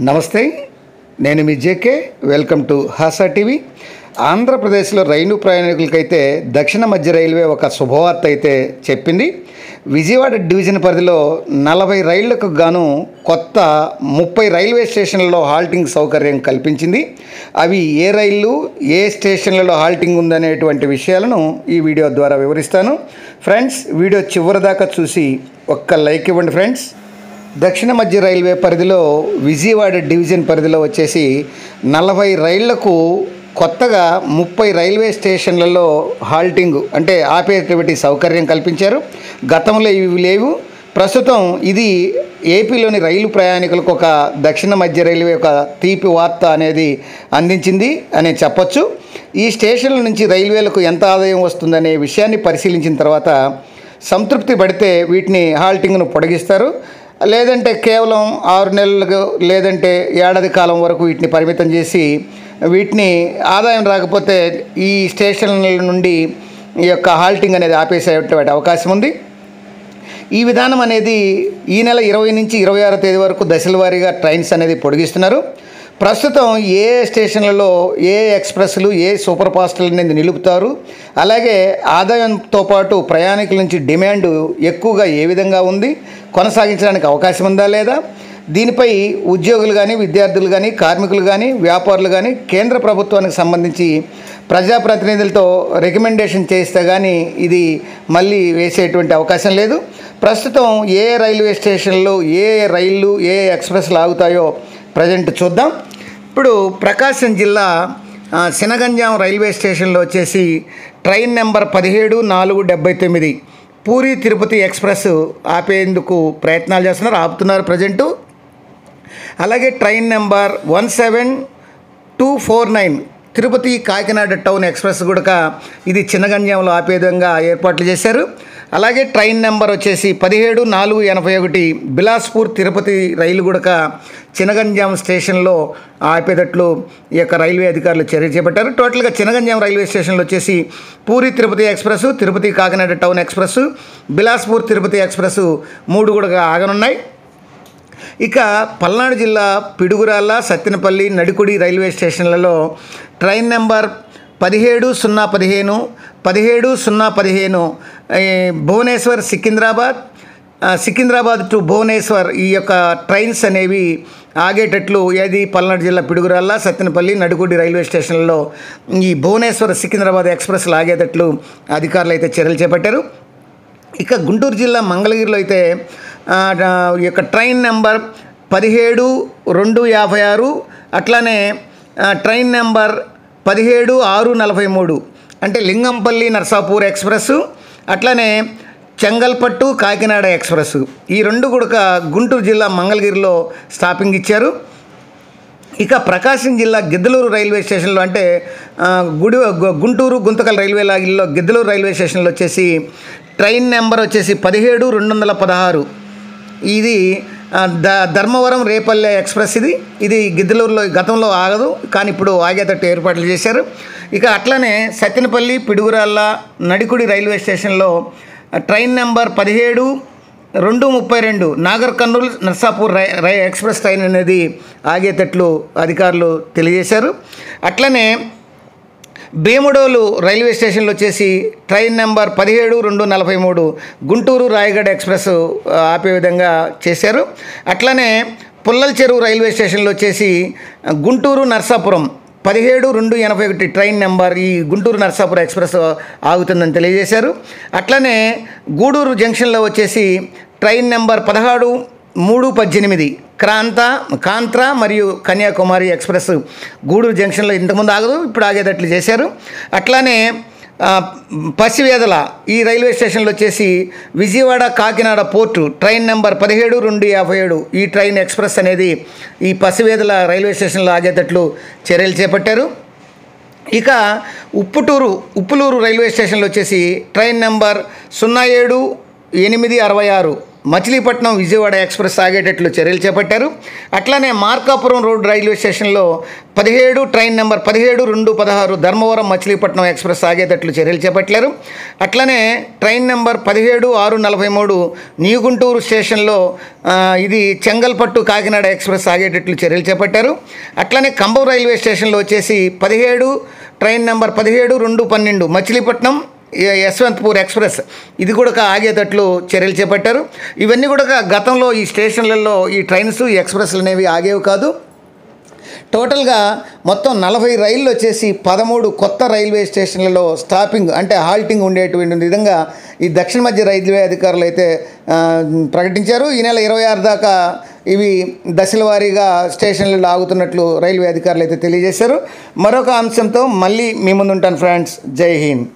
నమస్తే, నేను మీ JK. Welcome to Hasa TV. ఆంధ్రప్రదేశ్లో రైలు ప్రయాణికులకైతే దక్షిణ మధ్య రైల్వే ఒక శుభవార్త అయితే చెప్పింది. విజయవాడ డివిజన్ పరిధిలో 40 రైళ్లకు గాను కొత్త 30 రైల్వే స్టేషన్లలో హాల్టింగ్ సౌకర్యం కల్పించింది. అవి ఏ రైళ్లు, ఏ స్టేషన్లలో హాల్టింగ్ ఉందనేటువంటి విషయాలను ఈ వీడియో ద్వారా వివరిస్తాను. ఫ్రెండ్స్, వీడియో చివరి దాకా చూసి ఒక్క లైక్ ఇవ్వండి. ఫ్రెండ్స్, దక్షిణ మధ్య రైల్వే పరిధిలో విజయవాడ డివిజన్ పరిధిలో వచ్చేసి 40 రైళ్లకు కొత్తగా 30 రైల్వే స్టేషన్లలో హాల్టింగ్ అంటే ఆపేటువంటి సౌకర్యం కల్పించారు. గతంలో ఇవి లేవు. ప్రస్తుతం ఇది ఏపీలోని రైలు ప్రయాణికులకు ఒక దక్షిణ మధ్య రైల్వే ఒక తీపి వార్త అనేది అందించింది అనే చెప్పొచ్చు. ఈ స్టేషన్ల నుంచి రైల్వేలకు ఎంత ఆదాయం వస్తుందనే విషయాన్ని పరిశీలించిన తర్వాత సంతృప్తి పడితే వీటిని హాల్టింగ్ను పొడిగిస్తారు. లేదంటే కేవలం 6 నెలలకు లేదంటే ఏడాది కాలం వరకు వీటిని పరిమితం చేసి వీటిని ఆదాయం రాకపోతే ఈ స్టేషన్ల నుండి ఈ యొక్క హాల్టింగ్ అనేది ఆపేసేటువంటి అవకాశం ఉంది. ఈ విధానం అనేది ఈ నెల 20 నుంచి 26వ తేదీ వరకు దశల వారీగా ట్రైన్స్ అనేది పొడిగిస్తున్నారు. ప్రస్తుతం ఏ స్టేషన్లలో ఏ ఎక్స్ప్రెస్లు, ఏ సూపర్ ఫాస్టులు అనేది నిలుపుతారు, అలాగే ఆదాయంతో పాటు ప్రయాణికుల నుంచి డిమాండ్ ఎక్కువగా ఏ విధంగా ఉంది, కొనసాగించడానికి అవకాశం ఉందా లేదా, దీనిపై ఉద్యోగులు కానీ, విద్యార్థులు కానీ, కార్మికులు కానీ, వ్యాపారులు కానీ కేంద్ర ప్రభుత్వానికి సంబంధించి ప్రజాప్రతినిధులతో రికమెండేషన్ చేస్తే కానీ ఇది మళ్ళీ వేసేటువంటి అవకాశం లేదు. ప్రస్తుతం ఏ రైల్వే స్టేషన్లు, ఏ రైళ్ళు, ఏ ఎక్స్ప్రెస్లు ఆగుతాయో ప్రజెంట్ చూద్దాం. ఇప్పుడు ప్రకాశం జిల్లా శనగంజాం రైల్వే స్టేషన్లో వచ్చేసి train number 17-479 Puri Tirupati express ఆపేందుకు ప్రయత్నాలు చేస్తున్నారు, ఆపుతున్నారు ప్రజెంటు. అలాగే train number 17249 Tirupati Kakinada town express కూడా ఇది చిన్నగంజాంలో ఆపే విధంగా ఏర్పాట్లు చేశారు. అలాగే ట్రైన్ నెంబర్ వచ్చేసి 17-481 బిలాస్పూర్ తిరుపతి రైలు కూడా చిన్నగంజాం స్టేషన్లో ఆపేటట్లు ఈ యొక్క రైల్వే అధికారులు చర్య చేపట్టారు. టోటల్గా చిన్నగంజాం రైల్వే స్టేషన్లో వచ్చేసి Puri Tirupati express, Tirupati Kakinada town express, Bilaspur Tirupati express 3 కూడా ఆగనున్నాయి. ఇక పల్నాడు జిల్లా పిడుగురాళ్ళ, సత్తెనపల్లి, నడికుడి రైల్వే స్టేషన్లలో train number 17-015, 17-015 Bhubaneswar Secunderabad to Bhubaneswar ఈ యొక్క ట్రైన్స్ అనేవి ఆగేటట్లు ఏది పల్నాడు జిల్లా పిడుగురాళ్ళ, సత్తెనపల్లి, నడికుడి రైల్వే స్టేషన్లలో ఈ భువనేశ్వర్ సికింద్రాబాద్ ఎక్స్ప్రెస్లు ఆగేటట్లు అధికారులు అయితే చర్యలు చేపట్టారు. ఇక గుంటూరు జిల్లా మంగళగిరిలో అయితే ఈ యొక్క ట్రైన్ నెంబర్ 17-256 అట్లానే ట్రైన్ నెంబర్ 17-643 అంటే లింగంపల్లి నర్సాపూర్ ఎక్స్ప్రెస్, అట్లానే చెంగల్పట్టు కాకినాడ ఎక్స్ప్రెస్ ఈ 2 కూడా గుంటూరు జిల్లా మంగళగిరిలో స్టాపింగ్ ఇచ్చారు. ఇక ప్రకాశం జిల్లా గిద్దలూరు రైల్వే స్టేషన్లో అంటే గుంటూరు గుంతకల్ రైల్వే లాగిల్లో గిద్దలూరు రైల్వే స్టేషన్లో వచ్చేసి ట్రైన్ నెంబర్ వచ్చేసి 17-216 ఇది ధర్మవరం రేపల్లె ఎక్స్ప్రెస్. ఇది గిద్దలూరులో గతంలో ఆగదు, కానీ ఇప్పుడు ఆగేటట్టు ఏర్పాట్లు చేశారు. ఇక అట్లనే సత్తెనపల్లి, పిడుగురాళ్ళ, నడికుడి రైల్వే స్టేషన్లో train number 17-232 Nagar Kurnool Narsapur express train అనేది ఆగేటట్లు అధికారులు తెలియజేశారు. అట్లనే భీముడోలు రైల్వే స్టేషన్లో వచ్చేసి train number 17-243 Guntur Rayagada express ఆపే విధంగా చేశారు. అట్లనే పుల్లల చెరువు రైల్వే స్టేషన్లో వచ్చేసి గుంటూరు నర్సాపురం 17-281 ట్రైన్ నెంబర్ ఈ గుంటూరు నర్సాపురం ఎక్స్ప్రెస్ ఆగుతుందని తెలియజేశారు. అట్లనే గూడూరు జంక్షన్లో వచ్చేసి ట్రైన్ నెంబర్ 16-318 కాంత్రా మరియు కన్యాకుమారి ఎక్స్ప్రెస్ గూడూరు జంక్షన్లో ఇంతకుముందు ఆగదు, ఇప్పుడు ఆగేటట్లు చేశారు. అట్లానే పసివేదల ఈ రైల్వే స్టేషన్లో వచ్చేసి Vijayawada Kakinada port train number 17-257 ఈ ట్రైన్ ఎక్స్ప్రెస్ అనేది ఈ పసివేదల రైల్వే స్టేషన్లో ఆగేటట్లు చర్యలు చేపట్టారు. ఇక ఉప్పులూరు రైల్వే స్టేషన్లో వచ్చేసి train number 07-866 Machilipatnam Vijayawada express ఆగేటట్లు చర్యలు చేపట్టారు. అట్లానే మార్కాపురం రోడ్ రైల్వే స్టేషన్లో 17 train number 17-2-16 Dharmavaram Machilipatnam express ఆగేటట్లు చర్యలు చేపట్టారు. అట్లనే ట్రైన్ నెంబర్ 17-6-43 న్యూ గుంటూరు స్టేషన్లో ఇది చెంగల్పట్టు కాకినాడ ఎక్స్ప్రెస్ ఆగేటట్లు చర్యలు చేపట్టారు. అట్లనే ఖమ్మం రైల్వే స్టేషన్లో వచ్చేసి 17 train number 17-2-12 Machilipatnam Yesvantpur express ఇది కూడా ఆగేటట్లు చర్యలు చేపట్టారు. ఇవన్నీ కూడా గతంలో ఈ స్టేషన్లలో ఈ ట్రైన్స్ ఈ ఎక్స్ప్రెస్లు అనేవి ఆగేవి కాదు. టోటల్గా మొత్తం 40 రైళ్ళు వచ్చేసి 13 కొత్త రైల్వే స్టేషన్లలో స్టాపింగ్ అంటే హాల్టింగ్ ఉండేటువంటి విధంగా ఈ దక్షిణ మధ్య రైల్వే అధికారులు అయితే ప్రకటించారు. ఈ నెల 26 దాకా ఇవి దశల వారీగా స్టేషన్లలో ఆగుతున్నట్లు రైల్వే అధికారులు అయితే తెలియజేశారు. మరొక అంశంతో మళ్ళీ మీ ముందుంటాను ఫ్రెండ్స్. జై హింద్.